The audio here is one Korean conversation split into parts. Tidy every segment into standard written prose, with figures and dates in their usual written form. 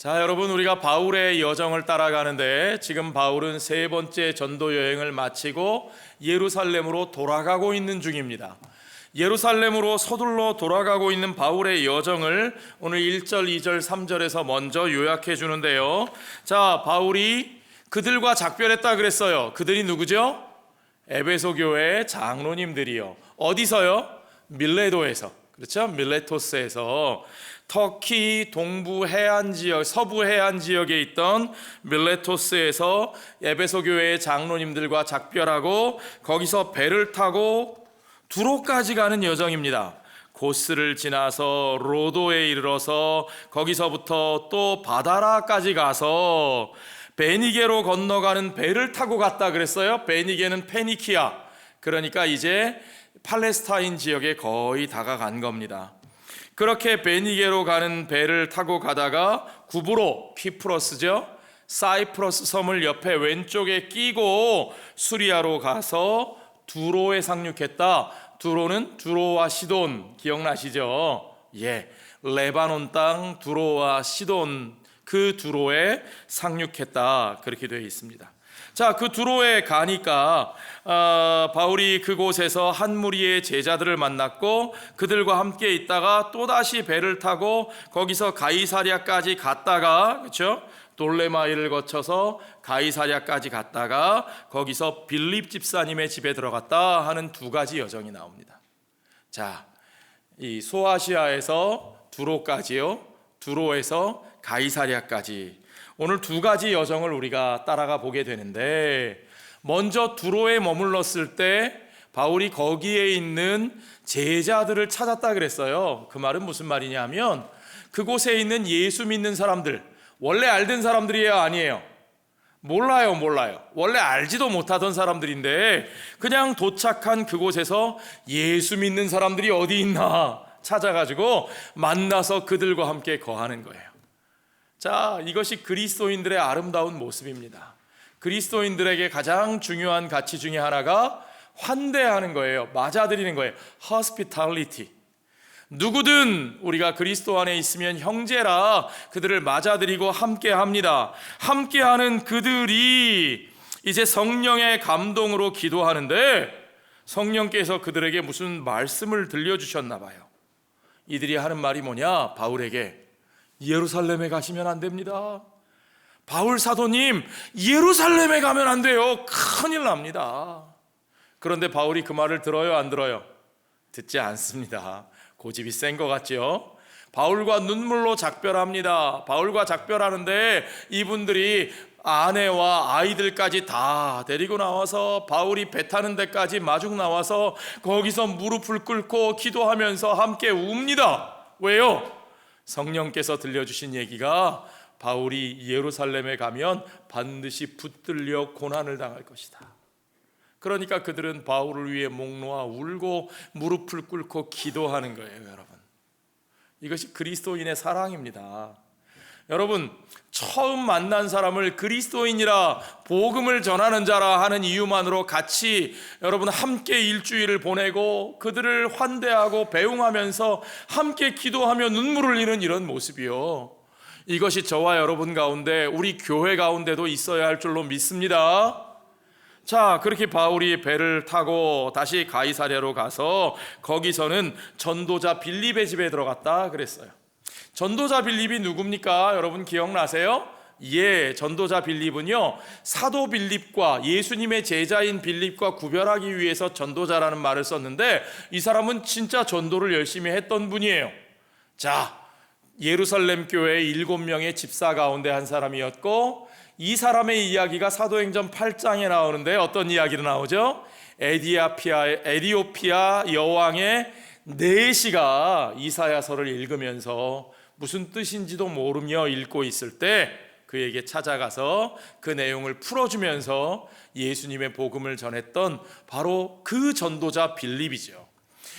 자, 여러분, 우리가 바울의 여정을 따라가는데 지금 바울은 세 번째 전도 여행을 마치고 예루살렘으로 돌아가고 있는 중입니다. 예루살렘으로 서둘러 돌아가고 있는 바울의 여정을 오늘 1절, 2절, 3절에서 먼저 요약해 주는데요. 자, 바울이 그들과 작별했다 그랬어요. 그들이 누구죠? 에베소 교회 장로님들이요. 어디서요? 밀레도에서. 그렇죠? 밀레토스에서 터키 동부 해안 지역, 서부 해안 지역에 있던 밀레토스에서 에베소 교회의 장로님들과 작별하고 거기서 배를 타고 두로까지 가는 여정입니다. 고스를 지나서 로도에 이르러서 거기서부터 또 바다라까지 가서 베니게로 건너가는 배를 타고 갔다 그랬어요. 베니게는 페니키아, 그러니까 이제 팔레스타인 지역에 거의 다가간 겁니다. 그렇게 베니게로 가는 배를 타고 가다가 구브로, 키프로스죠, 사이프러스 섬을 옆에 왼쪽에 끼고 수리아로 가서 두로에 상륙했다. 두로는 두로와 시돈, 기억나시죠? 레바논 땅 두로와 시돈, 그 두로에 상륙했다, 그렇게 되어 있습니다. 자, 그 두로에 가니까 바울이 그곳에서 한 무리의 제자들을 만났고 그들과 함께 있다가 또다시 배를 타고 거기서 가이사랴까지 갔다가, 그렇죠? 돌레마이를 거쳐서 가이사랴까지 갔다가 거기서 빌립 집사님의 집에 들어갔다 하는 두 가지 여정이 나옵니다. 자, 이 소아시아에서 두로까지요, 두로에서 가이사랴까지, 오늘 두 가지 여정을 우리가 따라가 보게 되는데, 먼저 두로에 머물렀을 때 바울이 거기에 있는 제자들을 찾았다 그랬어요. 그 말은 무슨 말이냐면 그곳에 있는 예수 믿는 사람들, 원래 알던 사람들이에요, 아니에요? 몰라요. 원래 알지도 못하던 사람들인데 그냥 도착한 그곳에서 예수 믿는 사람들이 어디 있나 찾아가지고 만나서 그들과 함께 거하는 거예요. 자, 이것이 그리스도인들의 아름다운 모습입니다. 그리스도인들에게 가장 중요한 가치 중에 하나가 환대하는 거예요. 맞아들이는 거예요. hospitality. 누구든 우리가 그리스도 안에 있으면 형제라 그들을 맞아들이고 함께합니다. 함께하는 그들이 이제 성령의 감동으로 기도하는데 성령께서 그들에게 무슨 말씀을 들려주셨나 봐요. 이들이 하는 말이 뭐냐? 바울에게 예루살렘에 가시면 안 됩니다. 바울 사도님, 예루살렘에 가면 안 돼요. 큰일 납니다. 그런데 바울이 그 말을 들어요, 안 들어요? 듣지 않습니다. 고집이 센 것 같죠? 바울과 눈물로 작별합니다. 바울과 작별하는데 이분들이 아내와 아이들까지 다 데리고 나와서 바울이 배 타는 데까지 마중 나와서 거기서 무릎을 꿇고 기도하면서 함께 웁니다. 왜요? 성령께서 들려주신 얘기가 바울이 예루살렘에 가면 반드시 붙들려 고난을 당할 것이다. 그러니까 그들은 바울을 위해 목 놓아 울고 무릎을 꿇고 기도하는 거예요. 여러분, 이것이 그리스도인의 사랑입니다. 여러분, 처음 만난 사람을 그리스도인이라 복음을 전하는 자라 하는 이유만으로 같이 여러분 함께 일주일을 보내고 그들을 환대하고 배웅하면서 함께 기도하며 눈물을 흘리는 이런 모습이요, 이것이 저와 여러분 가운데, 우리 교회 가운데도 있어야 할 줄로 믿습니다. 자, 그렇게 바울이 배를 타고 다시 가이사랴로 가서 거기서는 전도자 빌립의 집에 들어갔다 그랬어요. 전도자 빌립이 누굽니까? 여러분 기억나세요? 전도자 빌립은요, 사도 빌립과 예수님의 제자인 빌립과 구별하기 위해서 전도자라는 말을 썼는데 이 사람은 진짜 전도를 열심히 했던 분이에요. 자, 예루살렘 교회의 7명의 집사 가운데 한 사람이었고, 이 사람의 이야기가 사도행전 8장에 나오는데 어떤 이야기로 나오죠? 에디오피아 여왕의 내시가 이사야서를 읽으면서 무슨 뜻인지도 모르며 읽고 있을 때 그에게 찾아가서 그 내용을 풀어주면서 예수님의 복음을 전했던 바로 그 전도자 빌립이죠.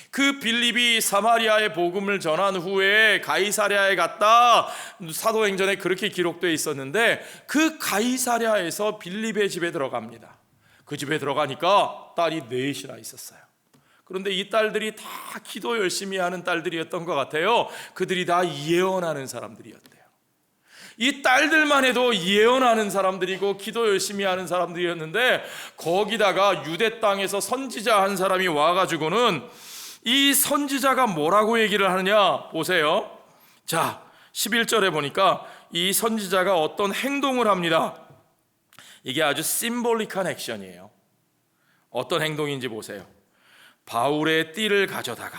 그 빌립이 사마리아의 복음을 전한 후에 가이사랴에 갔다, 사도행전에 그렇게 기록되어 있었는데 그 가이사랴에서 빌립의 집에 들어갑니다. 그 집에 들어가니까 딸이 넷이나 있었어요. 그런데 이 딸들이 다 기도 열심히 하는 딸들이었던 것 같아요. 그들이 다 예언하는 사람들이었대요. 이 딸들만 해도 예언하는 사람들이고 기도 열심히 하는 사람들이었는데, 거기다가 유대 땅에서 선지자 한 사람이 와가지고는 이 선지자가 뭐라고 얘기를 하느냐 보세요. 자, 11절에 보니까 이 선지자가 어떤 행동을 합니다. 이게 아주 심볼릭한 액션이에요. 어떤 행동인지 보세요. 바울의 띠를 가져다가,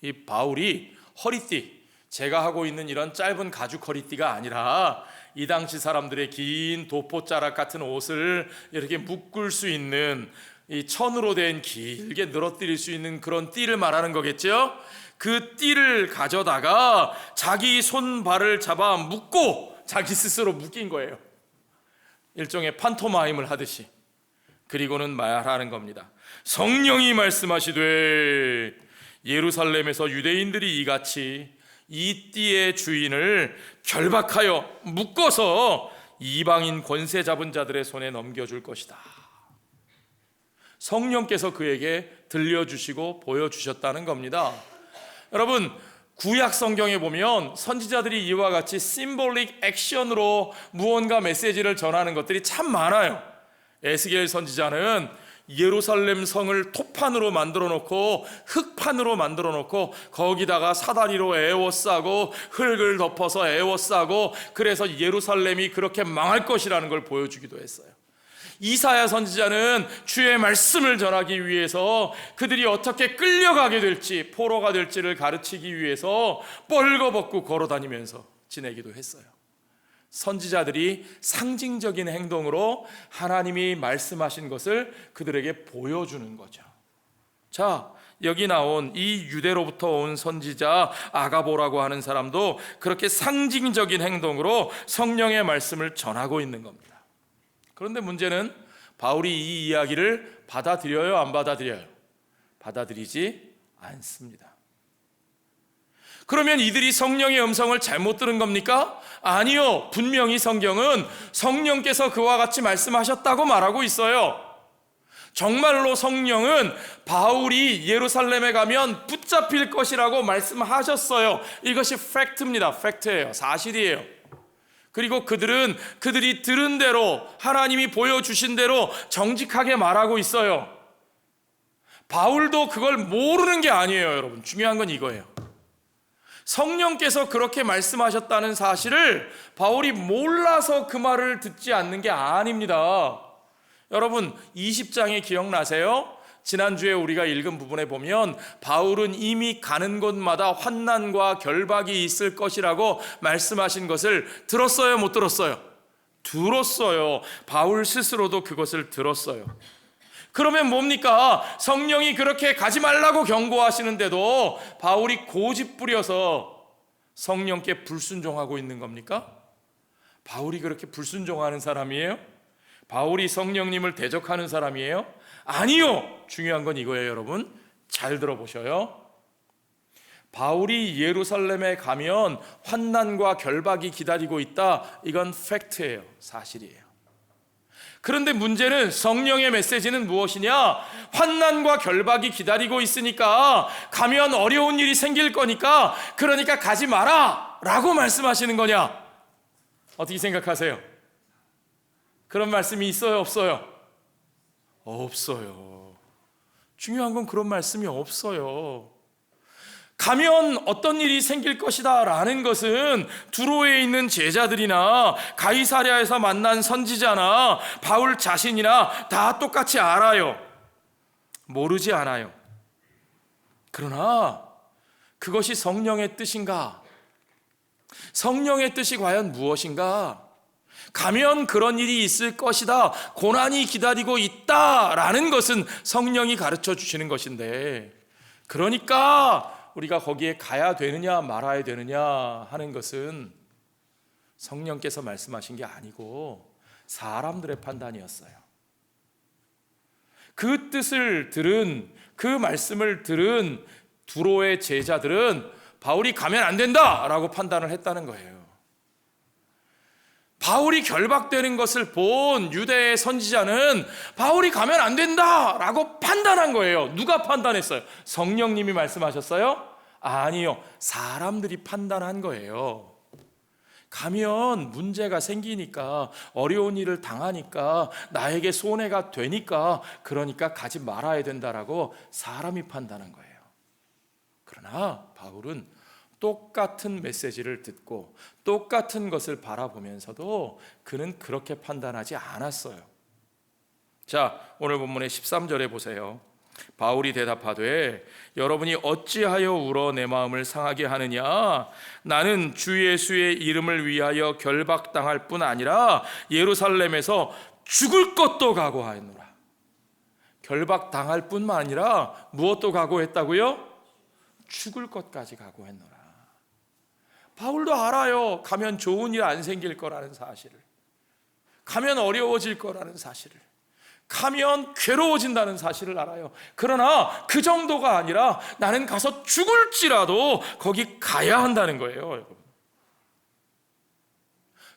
이 바울이 허리띠, 제가 하고 있는 이런 짧은 가죽 허리띠가 아니라 이 당시 사람들의 긴 도포자락 같은 옷을 이렇게 묶을 수 있는 이 천으로 된 길게 늘어뜨릴 수 있는 그런 띠를 말하는 거겠죠. 그 띠를 가져다가 자기 손발을 잡아 묶고 자기 스스로 묶인 거예요. 일종의 판토마임을 하듯이. 그리고는 말하는 겁니다. 성령이 말씀하시되 예루살렘에서 유대인들이 이같이 이 띠의 주인을 결박하여 묶어서 이방인 권세 잡은 자들의 손에 넘겨줄 것이다. 성령께서 그에게 들려주시고 보여주셨다는 겁니다. 여러분, 구약 성경에 보면 선지자들이 이와 같이 심볼릭 액션으로 무언가 메시지를 전하는 것들이 참 많아요. 에스겔 선지자는 예루살렘 성을 토판으로 만들어 놓고 흙판으로 만들어 놓고 거기다가 사다리로 에워싸고 흙을 덮어서 에워싸고, 그래서 예루살렘이 그렇게 망할 것이라는 걸 보여주기도 했어요. 이사야 선지자는 주의 말씀을 전하기 위해서 그들이 어떻게 끌려가게 될지, 포로가 될지를 가르치기 위해서 뻘거벗고 걸어다니면서 지내기도 했어요. 선지자들이 상징적인 행동으로 하나님이 말씀하신 것을 그들에게 보여주는 거죠. 자, 여기 나온 이 유대로부터 온 선지자 아가보라고 하는 사람도 그렇게 상징적인 행동으로 성령의 말씀을 전하고 있는 겁니다. 그런데 문제는 바울이 이 이야기를 받아들여요, 안 받아들여요? 받아들이지 않습니다. 그러면 이들이 성령의 음성을 잘못 들은 겁니까? 아니요. 분명히 성경은 성령께서 그와 같이 말씀하셨다고 말하고 있어요. 정말로 성령은 바울이 예루살렘에 가면 붙잡힐 것이라고 말씀하셨어요. 이것이 팩트입니다. 팩트예요. 사실이에요. 그리고 그들이 들은 대로, 하나님이 보여주신 대로 정직하게 말하고 있어요. 바울도 그걸 모르는 게 아니에요, 여러분. 중요한 건 이거예요. 성령께서 그렇게 말씀하셨다는 사실을 바울이 몰라서 그 말을 듣지 않는 게 아닙니다. 여러분, 20장에 기억나세요? 지난주에 우리가 읽은 부분에 보면 바울은 이미 가는 곳마다 환난과 결박이 있을 것이라고 말씀하신 것을 들었어요, 못 들었어요? 들었어요. 바울 스스로도 그것을 들었어요. 그러면 뭡니까? 성령이 그렇게 가지 말라고 경고하시는데도 바울이 고집 부려서 성령께 불순종하고 있는 겁니까? 바울이 그렇게 불순종하는 사람이에요? 바울이 성령님을 대적하는 사람이에요? 아니요. 중요한 건 이거예요, 여러분. 잘 들어보셔요. 바울이 예루살렘에 가면 환난과 결박이 기다리고 있다. 이건 팩트예요. 사실이에요. 그런데 문제는 성령의 메시지는 무엇이냐? 환난과 결박이 기다리고 있으니까, 가면 어려운 일이 생길 거니까, 그러니까 가지 마라 라고 말씀하시는 거냐? 어떻게 생각하세요? 그런 말씀이 있어요, 없어요? 없어요. 중요한 건 그런 말씀이 없어요. 가면 어떤 일이 생길 것이다 라는 것은 두로에 있는 제자들이나 가이사랴에서 만난 선지자나 바울 자신이나 다 똑같이 알아요. 모르지 않아요. 그러나 그것이 성령의 뜻인가? 성령의 뜻이 과연 무엇인가? 가면 그런 일이 있을 것이다, 고난이 기다리고 있다라는 것은 성령이 가르쳐 주시는 것인데, 그러니까 우리가 거기에 가야 되느냐 말아야 되느냐 하는 것은 성령께서 말씀하신 게 아니고 사람들의 판단이었어요. 그 뜻을 들은, 그 말씀을 들은 두로의 제자들은 바울이 가면 안 된다라고 판단을 했다는 거예요. 바울이 결박되는 것을 본 유대의 선지자는 바울이 가면 안 된다라고 판단한 거예요. 누가 판단했어요? 성령님이 말씀하셨어요? 아니요. 사람들이 판단한 거예요. 가면 문제가 생기니까, 어려운 일을 당하니까, 나에게 손해가 되니까, 그러니까 가지 말아야 된다라고 사람이 판단한 거예요. 그러나 바울은 똑같은 메시지를 듣고 똑같은 것을 바라보면서도 그는 그렇게 판단하지 않았어요. 자, 오늘 본문의 13절에 보세요. 바울이 대답하되 여러분이 어찌하여 울어 내 마음을 상하게 하느냐? 나는 주 예수의 이름을 위하여 결박당할 뿐 아니라 예루살렘에서 죽을 것도 각오하였노라. 결박당할 뿐만 아니라 무엇도 각오했다고요? 죽을 것까지 각오했노라. 바울도 알아요. 가면 좋은 일 안 생길 거라는 사실을, 가면 어려워질 거라는 사실을, 가면 괴로워진다는 사실을 알아요. 그러나 그 정도가 아니라 나는 가서 죽을지라도 거기 가야 한다는 거예요. 여러분,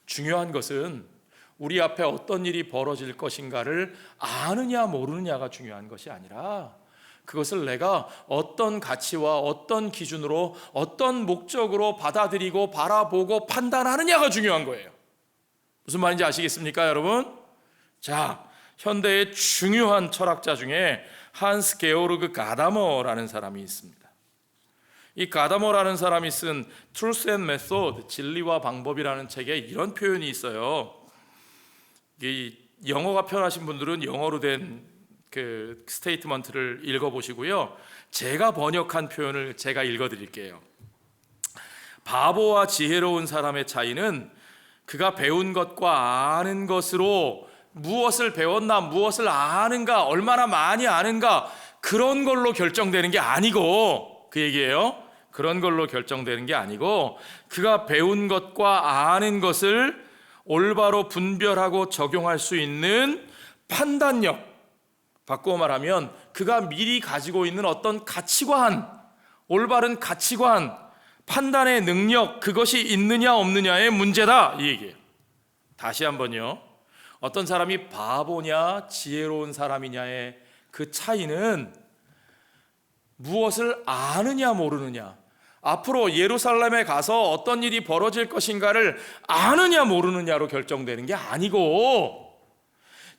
중요한 것은 우리 앞에 어떤 일이 벌어질 것인가를 아느냐 모르느냐가 중요한 것이 아니라, 그것을 내가 어떤 가치와 어떤 기준으로 어떤 목적으로 받아들이고 바라보고 판단하느냐가 중요한 거예요. 무슨 말인지 아시겠습니까, 여러분? 자, 현대의 중요한 철학자 중에 한스 게오르그 가다머라는 사람이 있습니다. 이 가다머라는 사람이 쓴 Truth and Method, 진리와 방법이라는 책에 이런 표현이 있어요. 이 영어가 편하신 분들은 영어로 된 그 스테이트먼트를 읽어보시고요, 제가 번역한 표현을 제가 읽어드릴게요. 바보와 지혜로운 사람의 차이는 그가 배운 것과 아는 것으로, 무엇을 배웠나, 무엇을 아는가, 얼마나 많이 아는가, 그런 걸로 결정되는 게 아니고, 그 얘기예요. 그런 걸로 결정되는 게 아니고, 그가 배운 것과 아는 것을 올바로 분별하고 적용할 수 있는 판단력, 바꾸어 말하면 그가 미리 가지고 있는 어떤 가치관, 올바른 가치관, 판단의 능력, 그것이 있느냐 없느냐의 문제다, 이 얘기예요. 다시 한번요. 어떤 사람이 바보냐 지혜로운 사람이냐의 그 차이는 무엇을 아느냐 모르느냐, 앞으로 예루살렘에 가서 어떤 일이 벌어질 것인가를 아느냐 모르느냐로 결정되는 게 아니고,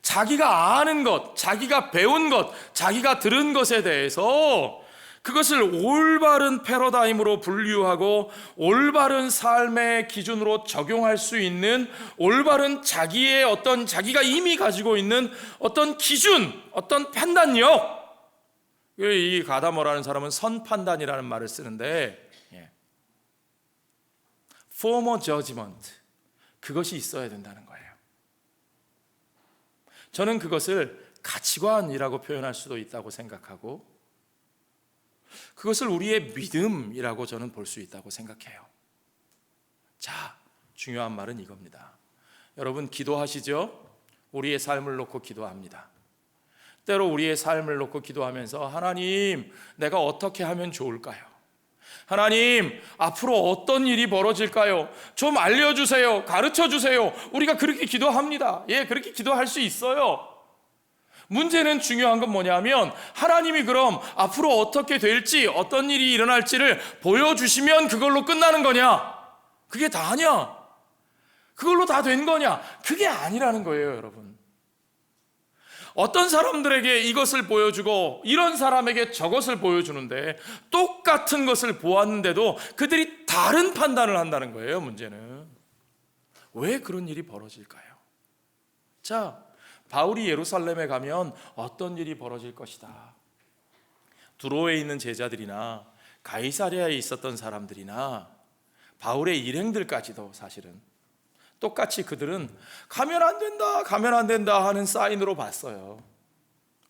자기가 아는 것, 자기가 배운 것, 자기가 들은 것에 대해서 그것을 올바른 패러다임으로 분류하고 올바른 삶의 기준으로 적용할 수 있는 올바른 자기의 어떤, 자기가 이미 가지고 있는 어떤 기준, 어떤 판단력, 이 가다머라는 사람은 선판단이라는 말을 쓰는데, formal judgment, 그것이 있어야 된다는 거예요. 저는 그것을 가치관이라고 표현할 수도 있다고 생각하고, 그것을 우리의 믿음이라고 저는 볼 수 있다고 생각해요. 자, 중요한 말은 이겁니다. 여러분, 기도하시죠? 우리의 삶을 놓고 기도합니다. 때로 우리의 삶을 놓고 기도하면서, 하나님, 내가 어떻게 하면 좋을까요? 하나님, 앞으로 어떤 일이 벌어질까요? 좀 알려주세요. 가르쳐주세요. 우리가 그렇게 기도합니다. 예, 그렇게 기도할 수 있어요. 문제는, 중요한 건 뭐냐면, 하나님이 그럼 앞으로 어떻게 될지, 어떤 일이 일어날지를 보여주시면 그걸로 끝나는 거냐? 그게 다냐? 그걸로 다 된 거냐? 그게 아니라는 거예요, 여러분. 어떤 사람들에게 이것을 보여주고 이런 사람에게 저것을 보여주는데, 똑같은 것을 보았는데도 그들이 다른 판단을 한다는 거예요. 문제는 왜 그런 일이 벌어질까요? 자, 바울이 예루살렘에 가면 어떤 일이 벌어질 것이다. 두로에 있는 제자들이나 가이사랴에 있었던 사람들이나 바울의 일행들까지도 사실은 똑같이 그들은 가면 안 된다, 가면 안 된다 하는 사인으로 봤어요.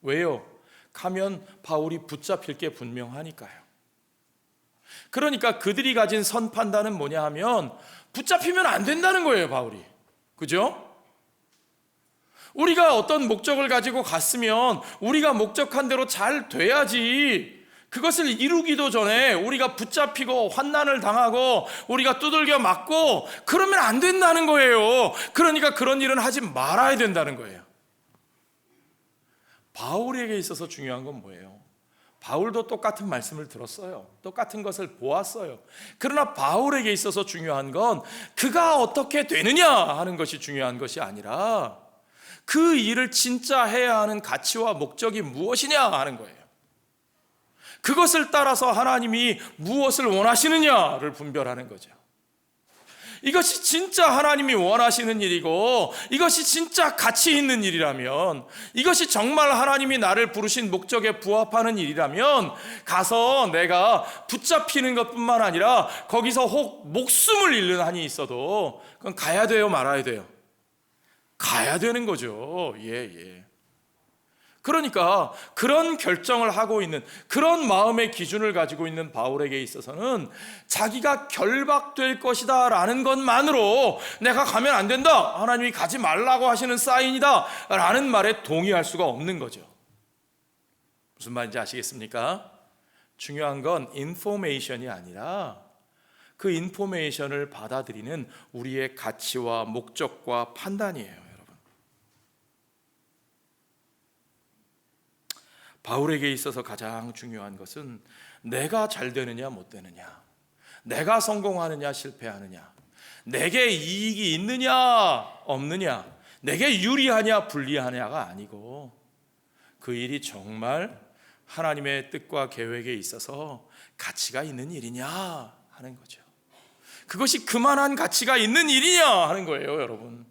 왜요? 가면 바울이 붙잡힐 게 분명하니까요. 그러니까 그들이 가진 선판단은 뭐냐 하면, 붙잡히면 안 된다는 거예요, 바울이. 그죠? 우리가 어떤 목적을 가지고 갔으면 우리가 목적한 대로 잘 돼야지, 그것을 이루기도 전에 우리가 붙잡히고 환난을 당하고 우리가 두들겨 맞고 그러면 안 된다는 거예요. 그러니까 그런 일은 하지 말아야 된다는 거예요. 바울에게 있어서 중요한 건 뭐예요? 바울도 똑같은 말씀을 들었어요. 똑같은 것을 보았어요. 그러나 바울에게 있어서 중요한 건 그가 어떻게 되느냐 하는 것이 중요한 것이 아니라 그 일을 진짜 해야 하는 가치와 목적이 무엇이냐 하는 거예요. 그것을 따라서 하나님이 무엇을 원하시느냐를 분별하는 거죠. 이것이 진짜 하나님이 원하시는 일이고 이것이 진짜 가치 있는 일이라면, 이것이 정말 하나님이 나를 부르신 목적에 부합하는 일이라면 가서 내가 붙잡히는 것뿐만 아니라 거기서 혹 목숨을 잃는 한이 있어도 그건 가야 돼요, 말아야 돼요? 가야 되는 거죠. 예. 그러니까 그런 결정을 하고 있는, 그런 마음의 기준을 가지고 있는 바울에게 있어서는 자기가 결박될 것이다 라는 것만으로 내가 가면 안 된다, 하나님이 가지 말라고 하시는 사인이다 라는 말에 동의할 수가 없는 거죠. 무슨 말인지 아시겠습니까? 중요한 건 인포메이션이 아니라 그 인포메이션을 받아들이는 우리의 가치와 목적과 판단이에요. 바울에게 있어서 가장 중요한 것은 내가 잘 되느냐 못 되느냐, 내가 성공하느냐 실패하느냐, 내게 이익이 있느냐 없느냐, 내게 유리하냐 불리하냐가 아니고 그 일이 정말 하나님의 뜻과 계획에 있어서 가치가 있는 일이냐 하는 거죠. 그것이 그만한 가치가 있는 일이냐 하는 거예요, 여러분.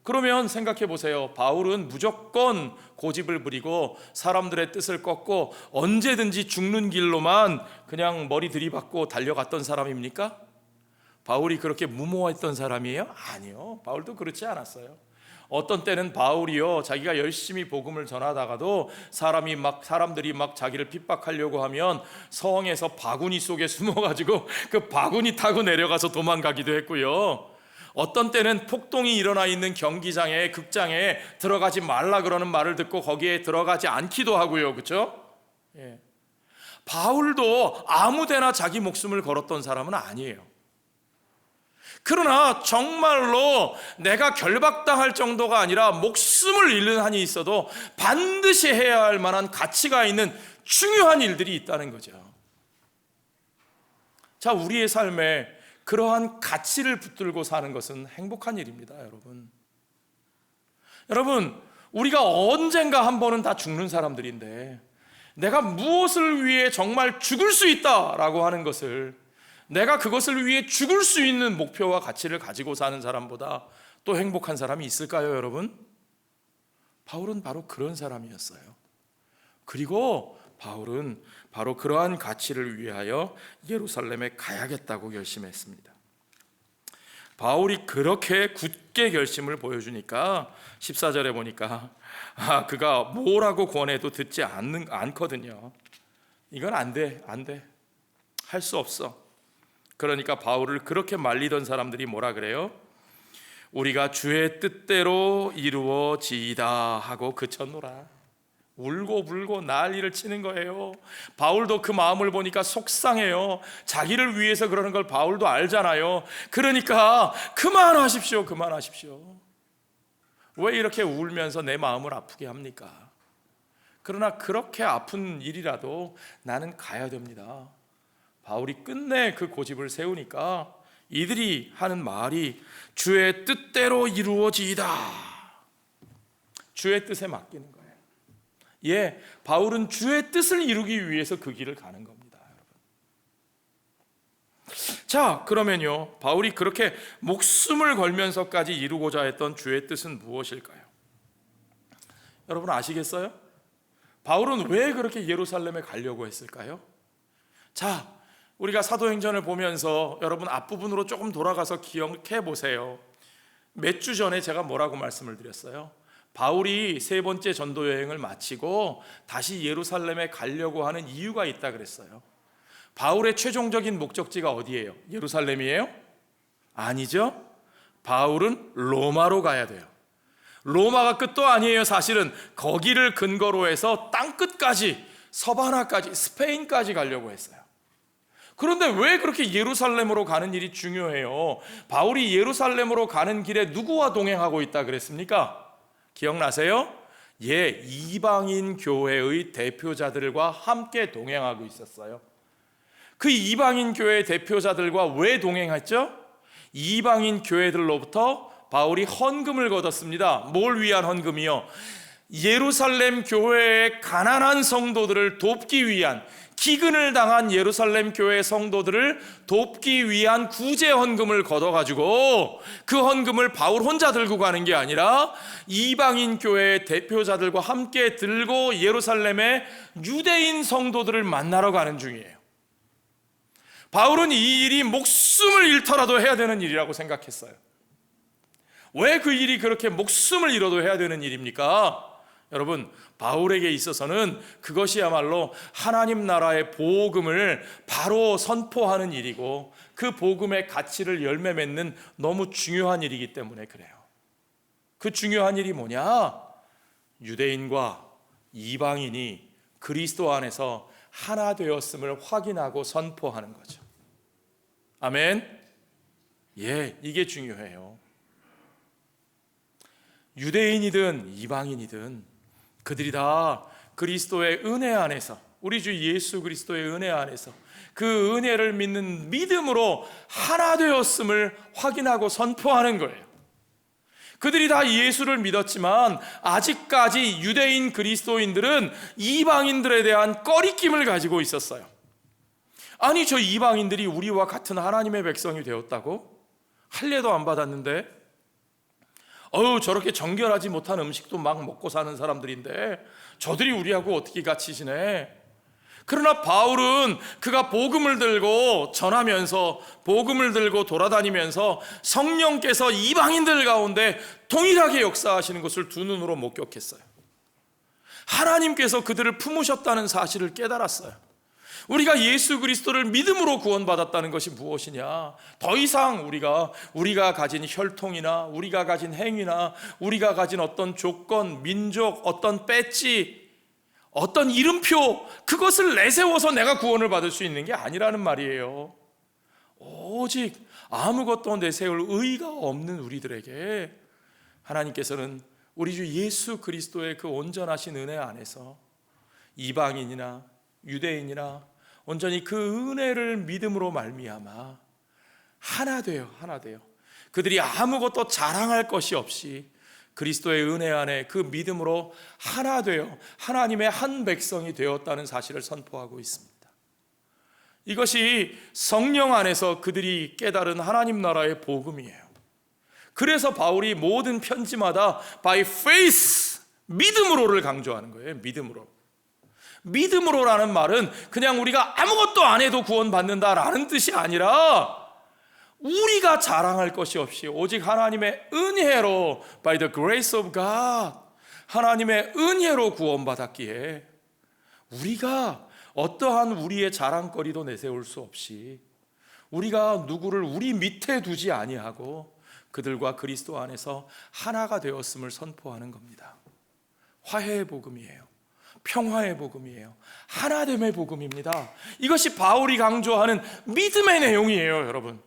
그러면 생각해 보세요. 바울은 무조건 고집을 부리고 사람들의 뜻을 꺾고 언제든지 죽는 길로만 그냥 머리 들이받고 달려갔던 사람입니까? 바울이 그렇게 무모했던 사람이에요? 아니요, 바울도 그렇지 않았어요. 어떤 때는 바울이요, 자기가 열심히 복음을 전하다가도 사람들이 막 자기를 핍박하려고 하면 성에서 바구니 속에 숨어가지고 그 바구니 타고 내려가서 도망가기도 했고요. 어떤 때는 폭동이 일어나 있는 경기장에, 극장에 들어가지 말라 그러는 말을 듣고 거기에 들어가지 않기도 하고요. 그렇죠? 예. 바울도 아무데나 자기 목숨을 걸었던 사람은 아니에요. 그러나 정말로 내가 결박당할 정도가 아니라 목숨을 잃는 한이 있어도 반드시 해야 할 만한 가치가 있는 중요한 일들이 있다는 거죠. 자, 우리의 삶에 그러한 가치를 붙들고 사는 것은 행복한 일입니다, 여러분. 여러분, 우리가 언젠가 한 번은 다 죽는 사람들인데 내가 무엇을 위해 정말 죽을 수 있다라고 하는 것을, 내가 그것을 위해 죽을 수 있는 목표와 가치를 가지고 사는 사람보다 또 행복한 사람이 있을까요, 여러분? 바울은 바로 그런 사람이었어요. 그리고 바울은 바로 그러한 가치를 위하여 예루살렘에 가야겠다고 결심했습니다. 바울이 그렇게 굳게 결심을 보여주니까 14절에 보니까 그가 뭐라고 권해도 듣지 않거든요. 이건 안 돼, 할 수 없어. 그러니까 바울을 그렇게 말리던 사람들이 뭐라 그래요? 우리가 주의 뜻대로 이루어지이다 하고 그쳤노라. 울고 불고 난리를 치는 거예요. 바울도 그 마음을 보니까 속상해요. 자기를 위해서 그러는 걸 바울도 알잖아요. 그러니까 그만하십시오. 왜 이렇게 울면서 내 마음을 아프게 합니까? 그러나 그렇게 아픈 일이라도 나는 가야 됩니다. 바울이 끝내 그 고집을 세우니까 이들이 하는 말이 주의 뜻대로 이루어지이다. 주의 뜻에 맡기는 거예요. 예, 바울은 주의 뜻을 이루기 위해서 그 길을 가는 겁니다, 여러분. 자, 그러면요, 바울이 그렇게 목숨을 걸면서까지 이루고자 했던 주의 뜻은 무엇일까요? 여러분 아시겠어요? 바울은 왜 그렇게 예루살렘에 가려고 했을까요? 자, 우리가 사도행전을 보면서 여러분 앞부분으로 조금 돌아가서 기억해 보세요. 몇 주 전에 제가 뭐라고 말씀을 드렸어요? 바울이 세 번째 전도 여행을 마치고 다시 예루살렘에 가려고 하는 이유가 있다 그랬어요. 바울의 최종적인 목적지가 어디예요? 예루살렘이에요? 아니죠. 바울은 로마로 가야 돼요. 로마가 끝도 아니에요. 사실은 거기를 근거로 해서 땅끝까지, 서바나까지, 스페인까지 가려고 했어요. 그런데 왜 그렇게 예루살렘으로 가는 일이 중요해요? 바울이 예루살렘으로 가는 길에 누구와 동행하고 있다 그랬습니까? 기억나세요? 이방인 교회의 대표자들과 함께 동행하고 있었어요. 그 이방인 교회 대표자들과 왜 동행했죠? 이방인 교회들로부터 바울이 헌금을 거뒀습니다. 뭘 위한 헌금이요? 예루살렘 교회의 가난한 성도들을 돕기 위한, 기근을 당한 예루살렘 교회 성도들을 돕기 위한 구제 헌금을 걷어가지고 그 헌금을 바울 혼자 들고 가는 게 아니라 이방인 교회의 대표자들과 함께 들고 예루살렘의 유대인 성도들을 만나러 가는 중이에요. 바울은 이 일이 목숨을 잃더라도 해야 되는 일이라고 생각했어요. 왜 그 일이 그렇게 목숨을 잃어도 해야 되는 일입니까? 여러분, 바울에게 있어서는 그것이야말로 하나님 나라의 복음을 바로 선포하는 일이고 그 복음의 가치를 열매 맺는 너무 중요한 일이기 때문에 그래요. 그 중요한 일이 뭐냐? 유대인과 이방인이 그리스도 안에서 하나 되었음을 확인하고 선포하는 거죠. 아멘. 이게 중요해요. 유대인이든 이방인이든 그들이 다 그리스도의 은혜 안에서, 우리 주 예수 그리스도의 은혜 안에서 그 은혜를 믿는 믿음으로 하나 되었음을 확인하고 선포하는 거예요. 그들이 다 예수를 믿었지만 아직까지 유대인 그리스도인들은 이방인들에 대한 꺼리낌을 가지고 있었어요. 아니, 저 이방인들이 우리와 같은 하나님의 백성이 되었다고? 할례도 안 받았는데, 저렇게 정결하지 못한 음식도 막 먹고 사는 사람들인데 저들이 우리하고 어떻게 같이 지내? 그러나 바울은 그가 복음을 들고 전하면서, 복음을 들고 돌아다니면서 성령께서 이방인들 가운데 동일하게 역사하시는 것을 두 눈으로 목격했어요. 하나님께서 그들을 품으셨다는 사실을 깨달았어요. 우리가 예수 그리스도를 믿음으로 구원받았다는 것이 무엇이냐? 더 이상 우리가 가진 혈통이나 우리가 가진 행위나 우리가 가진 어떤 조건, 민족, 어떤 배지, 어떤 이름표, 그것을 내세워서 내가 구원을 받을 수 있는 게 아니라는 말이에요. 오직 아무것도 내세울 의의가 없는 우리들에게 하나님께서는 우리 주 예수 그리스도의 그 온전하신 은혜 안에서 이방인이나 유대인이나 온전히 그 은혜를 믿음으로 말미암아 하나 돼요. 그들이 아무것도 자랑할 것이 없이 그리스도의 은혜 안에 그 믿음으로 하나 되어 하나님의 한 백성이 되었다는 사실을 선포하고 있습니다. 이것이 성령 안에서 그들이 깨달은 하나님 나라의 복음이에요. 그래서 바울이 모든 편지마다 by faith, 믿음으로를 강조하는 거예요. 믿음으로라는 말은 그냥 우리가 아무것도 안 해도 구원받는다라는 뜻이 아니라 우리가 자랑할 것이 없이 오직 하나님의 은혜로, by the grace of God, 하나님의 은혜로 구원받았기에 우리가 어떠한 우리의 자랑거리도 내세울 수 없이 우리가 누구를 우리 밑에 두지 아니하고 그들과 그리스도 안에서 하나가 되었음을 선포하는 겁니다. 화해의 복음이에요. 평화의 복음이에요. 하나됨의 복음입니다. 이것이 바울이 강조하는 믿음의 내용이에요, 여러분.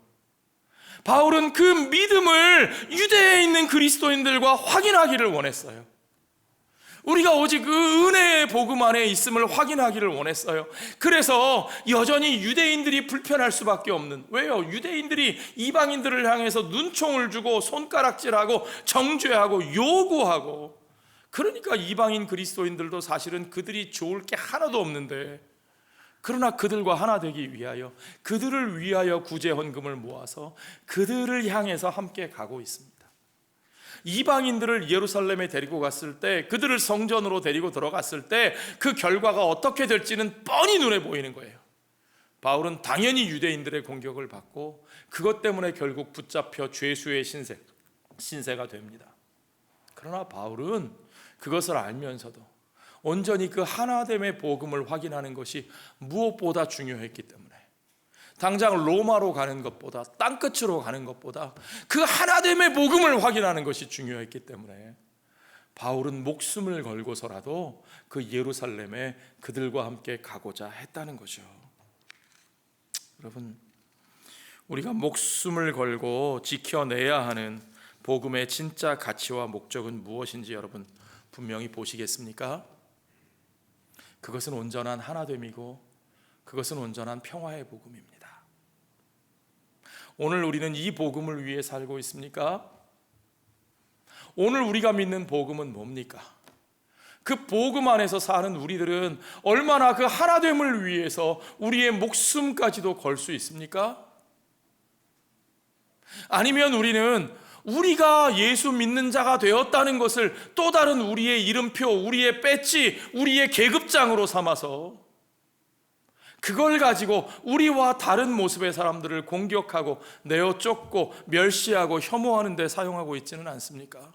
바울은 그 믿음을 유대에 있는 그리스도인들과 확인하기를 원했어요. 우리가 오직 그 은혜의 복음 안에 있음을 확인하기를 원했어요. 그래서 여전히 유대인들이 불편할 수밖에 없는, 왜요? 유대인들이 이방인들을 향해서 눈총을 주고 손가락질하고 정죄하고 요구하고, 그러니까 이방인 그리스도인들도 사실은 그들이 좋을 게 하나도 없는데, 그러나 그들과 하나 되기 위하여, 그들을 위하여 구제 헌금을 모아서 그들을 향해서 함께 가고 있습니다. 이방인들을 예루살렘에 데리고 갔을 때, 그들을 성전으로 데리고 들어갔을 때 그 결과가 어떻게 될지는 뻔히 눈에 보이는 거예요. 바울은 당연히 유대인들의 공격을 받고 그것 때문에 결국 붙잡혀 죄수의 신세가 됩니다. 그러나 바울은 그것을 알면서도 온전히 그 하나됨의 복음을 확인하는 것이 무엇보다 중요했기 때문에, 당장 로마로 가는 것보다, 땅끝으로 가는 것보다 그 하나됨의 복음을 확인하는 것이 중요했기 때문에 바울은 목숨을 걸고서라도 그 예루살렘에 그들과 함께 가고자 했다는 거죠. 여러분, 우리가 목숨을 걸고 지켜내야 하는 복음의 진짜 가치와 목적은 무엇인지 여러분 분명히 보시겠습니까? 그것은 온전한 하나됨이고 그것은 온전한 평화의 복음입니다. 오늘 우리는 이 복음을 위해 살고 있습니까? 오늘 우리가 믿는 복음은 뭡니까? 그 복음 안에서 사는 우리들은 얼마나 그 하나됨을 위해서 우리의 목숨까지도 걸 수 있습니까? 아니면 우리는 우리가 예수 믿는 자가 되었다는 것을 또 다른 우리의 이름표, 우리의 배지, 우리의 계급장으로 삼아서 그걸 가지고 우리와 다른 모습의 사람들을 공격하고 내어 쫓고 멸시하고 혐오하는 데 사용하고 있지는 않습니까?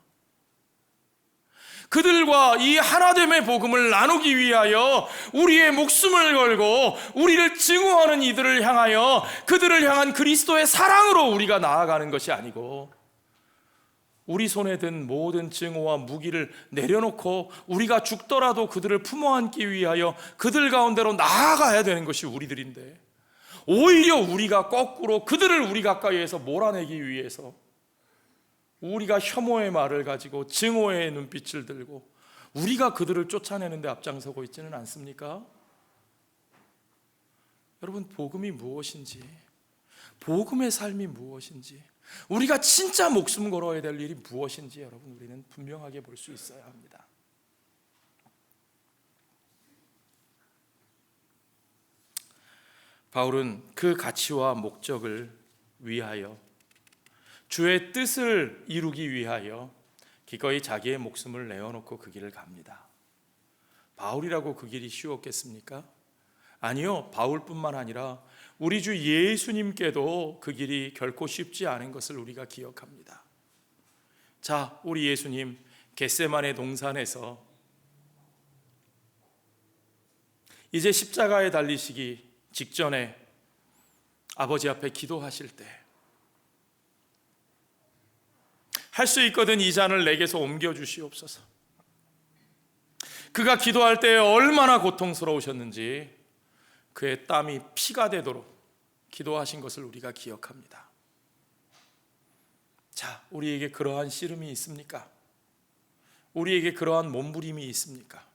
그들과 이 하나됨의 복음을 나누기 위하여 우리의 목숨을 걸고 우리를 증오하는 이들을 향하여 그들을 향한 그리스도의 사랑으로 우리가 나아가는 것이 아니고 우리 손에 든 모든 증오와 무기를 내려놓고 우리가 죽더라도 그들을 품어 안기 위하여 그들 가운데로 나아가야 되는 것이 우리들인데 오히려 우리가 거꾸로 그들을 우리 가까이에서 몰아내기 위해서 우리가 혐오의 말을 가지고 증오의 눈빛을 들고 우리가 그들을 쫓아내는 데 앞장서고 있지는 않습니까? 여러분, 복음이 무엇인지, 복음의 삶이 무엇인지, 우리가 진짜 목숨 걸어야 될 일이 무엇인지 여러분 우리는 분명하게 볼 수 있어야 합니다. 바울은 그 가치와 목적을 위하여 주의 뜻을 이루기 위하여 기꺼이 자기의 목숨을 내어놓고 그 길을 갑니다. 바울이라고 그 길이 쉬웠겠습니까? 아니요, 바울뿐만 아니라 우리 주 예수님께도 그 길이 결코 쉽지 않은 것을 우리가 기억합니다. 자, 우리 예수님 겟세마네 동산에서 이제 십자가에 달리시기 직전에 아버지 앞에 기도하실 때 할 수 있거든 이 잔을 내게서 옮겨주시옵소서. 그가 기도할 때 얼마나 고통스러우셨는지 그의 땀이 피가 되도록 기도하신 것을 우리가 기억합니다. 자, 우리에게 그러한 씨름이 있습니까? 우리에게 그러한 몸부림이 있습니까?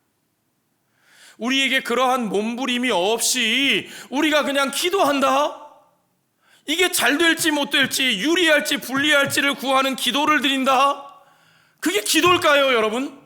우리에게 그러한 몸부림이 없이 우리가 그냥 기도한다? 이게 잘 될지 못 될지, 유리할지 불리할지를 구하는 기도를 드린다? 그게 기도일까요, 여러분?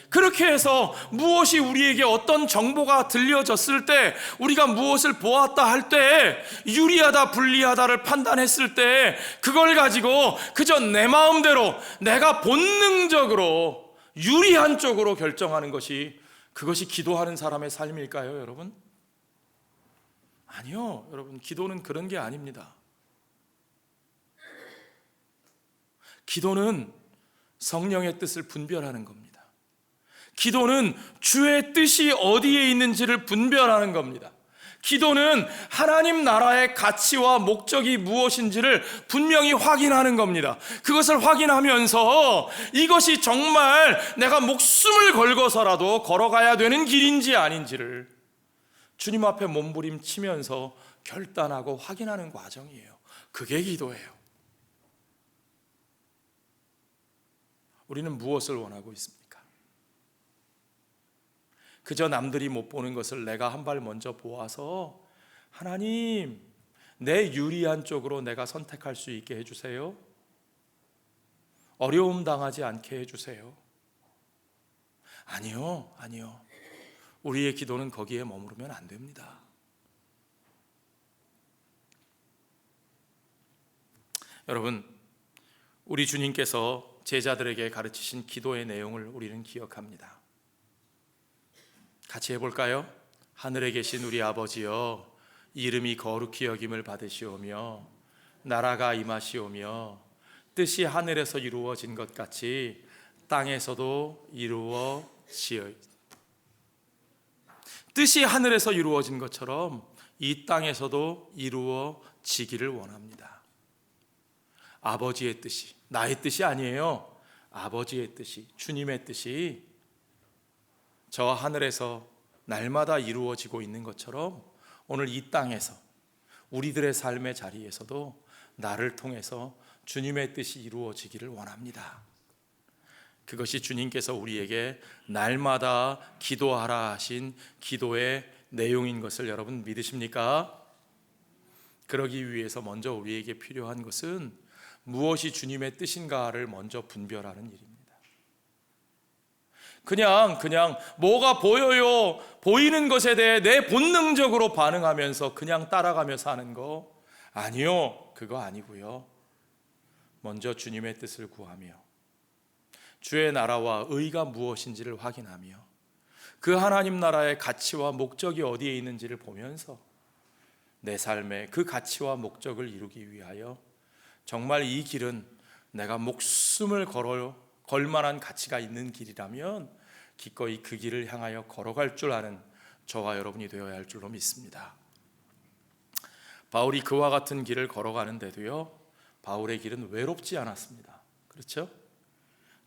그렇게 해서 무엇이 우리에게 어떤 정보가 들려졌을 때, 우리가 무엇을 보았다 할 때, 유리하다 불리하다를 판단했을 때 그걸 가지고 그저 내 마음대로 내가 본능적으로 유리한 쪽으로 결정하는 것이, 그것이 기도하는 사람의 삶일까요, 여러분? 아니요, 여러분, 기도는 그런 게 아닙니다. 기도는 성령의 뜻을 분별하는 겁니다. 기도는 주의 뜻이 어디에 있는지를 분별하는 겁니다. 기도는 하나님 나라의 가치와 목적이 무엇인지를 분명히 확인하는 겁니다. 그것을 확인하면서 이것이 정말 내가 목숨을 걸고서라도 걸어가야 되는 길인지 아닌지를 주님 앞에 몸부림치면서 결단하고 확인하는 과정이에요. 그게 기도예요. 우리는 무엇을 원하고 있습니까? 그저 남들이 못 보는 것을 내가 한 발 먼저 보아서 하나님, 내 유리한 쪽으로 내가 선택할 수 있게 해주세요. 어려움 당하지 않게 해주세요. 아니요, 아니요. 우리의 기도는 거기에 머무르면 안 됩니다. 여러분, 우리 주님께서 제자들에게 가르치신 기도의 내용을 우리는 기억합니다. 같이 해볼까요? 하늘에 계신 우리 아버지여, 이름이 거룩히 여김을 받으시오며 나라가 임하시오며 뜻이 하늘에서 이루어진 것 같이 땅에서도 이루어지어이다. 뜻이 하늘에서 이루어진 것처럼 이 땅에서도 이루어지기를 원합니다. 아버지의 뜻이, 나의 뜻이 아니에요. 아버지의 뜻이, 주님의 뜻이 저 하늘에서 날마다 이루어지고 있는 것처럼 오늘 이 땅에서 우리들의 삶의 자리에서도 나를 통해서 주님의 뜻이 이루어지기를 원합니다. 그것이 주님께서 우리에게 날마다 기도하라 하신 기도의 내용인 것을 여러분 믿으십니까? 그러기 위해서 먼저 우리에게 필요한 것은 무엇이 주님의 뜻인가를 먼저 분별하는 일입니다. 그냥 뭐가 보여요, 보이는 것에 대해 내 본능적으로 반응하면서 그냥 따라가며 사는 거, 아니요, 그거 아니고요. 먼저 주님의 뜻을 구하며 주의 나라와 의가 무엇인지를 확인하며 그 하나님 나라의 가치와 목적이 어디에 있는지를 보면서 내 삶의 그 가치와 목적을 이루기 위하여 정말 이 길은 내가 목숨을 걸 만한 가치가 있는 길이라면 기꺼이 그 길을 향하여 걸어갈 줄 아는 저와 여러분이 되어야 할 줄로 믿습니다. 바울이 그와 같은 길을 걸어가는데도요, 바울의 길은 외롭지 않았습니다. 그렇죠?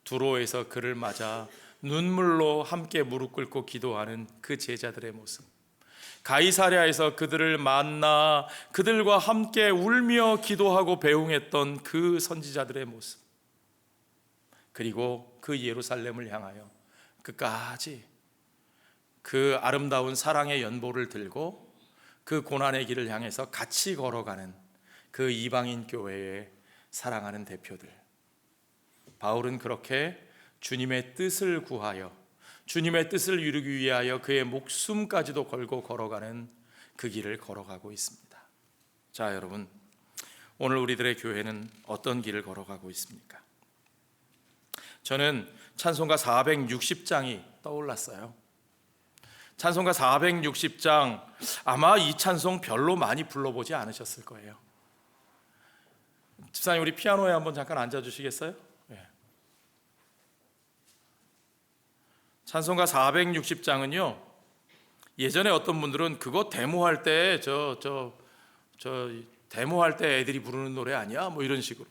두로에서 그를 맞아 눈물로 함께 무릎 꿇고 기도하는 그 제자들의 모습, 가이사랴에서 그들을 만나 그들과 함께 울며 기도하고 배웅했던 그 선지자들의 모습, 그리고 그 예루살렘을 향하여 끝까지 그 아름다운 사랑의 연보를 들고 그 고난의 길을 향해서 같이 걸어가는 그 이방인 교회의 사랑하는 대표들, 바울은 그렇게 주님의 뜻을 구하여 주님의 뜻을 이루기 위하여 그의 목숨까지도 걸고 걸어가는 그 길을 걸어가고 있습니다. 자, 여러분, 오늘 우리들의 교회는 어떤 길을 걸어가고 있습니까? 저는 찬송가 460장이 떠올랐어요. 찬송가 460장, 아마 이 찬송 별로 많이 불러보지 않으셨을 거예요. 집사님, 우리 피아노에 한번 잠깐 앉아주시겠어요? 네. 찬송가 460장은요, 예전에 어떤 분들은 그거 데모할 때 데모할 때 애들이 부르는 노래 아니야? 뭐 이런 식으로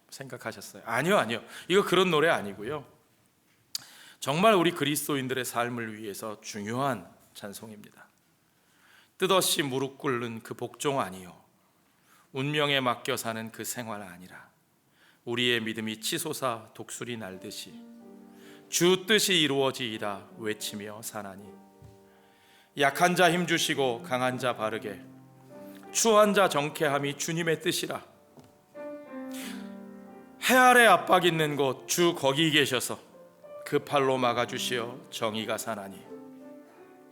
생각하셨어요. 아니요. 이거 그런 노래 아니고요. 정말 우리 그리스도인들의 삶을 위해서 중요한 찬송입니다. 뜻없이 무릎 꿇는 그 복종 아니요, 운명에 맡겨 사는 그 생활 아니라 우리의 믿음이 치솟아 독수리 날듯이 주 뜻이 이루어지이다 외치며 사나니, 약한 자 힘주시고 강한 자 바르게 추한 자 정케함이 주님의 뜻이라. 해 아래 압박 있는 곳 주 거기 계셔서 그 팔로 막아주시어 정의가 사나니.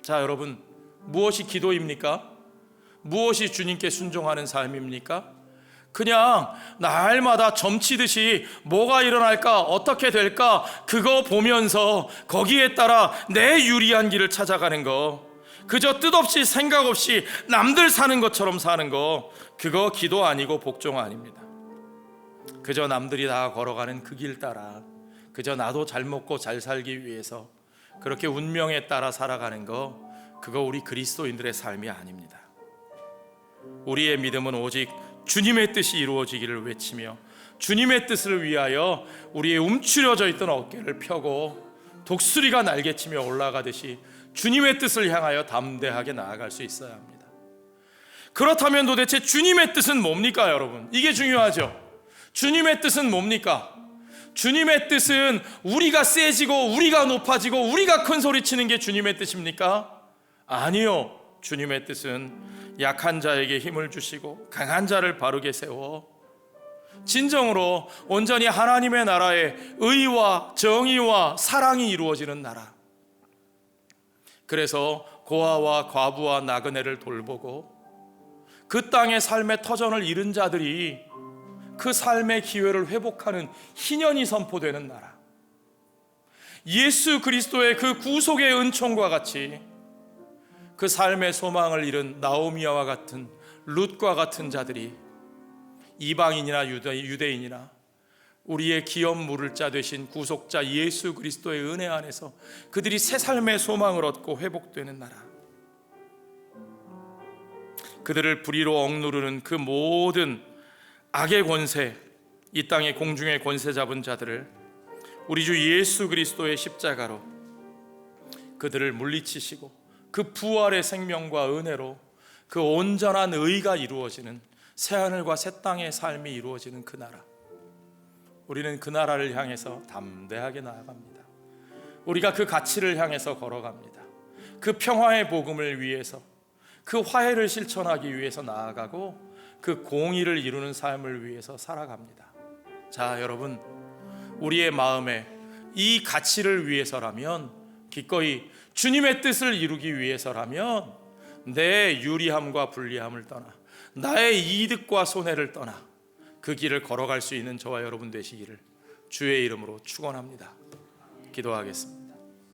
자, 여러분, 무엇이 기도입니까? 무엇이 주님께 순종하는 삶입니까? 그냥 날마다 점치듯이 뭐가 일어날까, 어떻게 될까, 그거 보면서 거기에 따라 내 유리한 길을 찾아가는 거, 그저 뜻없이 생각 없이 남들 사는 것처럼 사는 거, 그거 기도 아니고 복종 아닙니다. 그저 남들이 다 걸어가는 그 길 따라 그저 나도 잘 먹고 잘 살기 위해서 그렇게 운명에 따라 살아가는 거, 그거 우리 그리스도인들의 삶이 아닙니다. 우리의 믿음은 오직 주님의 뜻이 이루어지기를 외치며 주님의 뜻을 위하여 우리의 움츠려져 있던 어깨를 펴고 독수리가 날개치며 올라가듯이 주님의 뜻을 향하여 담대하게 나아갈 수 있어야 합니다. 그렇다면 도대체 주님의 뜻은 뭡니까, 여러분? 이게 중요하죠. 주님의 뜻은 뭡니까? 주님의 뜻은 우리가 세지고 우리가 높아지고 우리가 큰 소리 치는 게 주님의 뜻입니까? 아니요. 주님의 뜻은 약한 자에게 힘을 주시고 강한 자를 바르게 세워 진정으로 온전히 하나님의 나라의 의와 정의와 사랑이 이루어지는 나라. 그래서 고아와 과부와 나그네를 돌보고 그 땅의 삶의 터전을 잃은 자들이 그 삶의 기회를 회복하는 희년이 선포되는 나라. 예수 그리스도의 그 구속의 은총과 같이 그 삶의 소망을 잃은 나오미와 같은, 룻과 같은 자들이 이방인이나 유대인이나 우리의 기업 물을 자 되신 구속자 예수 그리스도의 은혜 안에서 그들이 새 삶의 소망을 얻고 회복되는 나라. 그들을 불의로 억누르는 그 모든 악의 권세, 이 땅의 공중의 권세 잡은 자들을 우리 주 예수 그리스도의 십자가로 그들을 물리치시고 그 부활의 생명과 은혜로 그 온전한 의가 이루어지는 새하늘과 새 땅의 삶이 이루어지는 그 나라. 우리는 그 나라를 향해서 담대하게 나아갑니다. 우리가 그 가치를 향해서 걸어갑니다. 그 평화의 복음을 위해서, 그 화해를 실천하기 위해서 나아가고 그 공의를 이루는 삶을 위해서 살아갑니다. 자, 여러분, 우리의 마음에 이 가치를 위해서라면, 기꺼이 주님의 뜻을 이루기 위해서라면 내 유리함과 불리함을 떠나, 나의 이득과 손해를 떠나 그 길을 걸어갈 수 있는 저와 여러분 되시기를 주의 이름으로 축원합니다. 기도하겠습니다.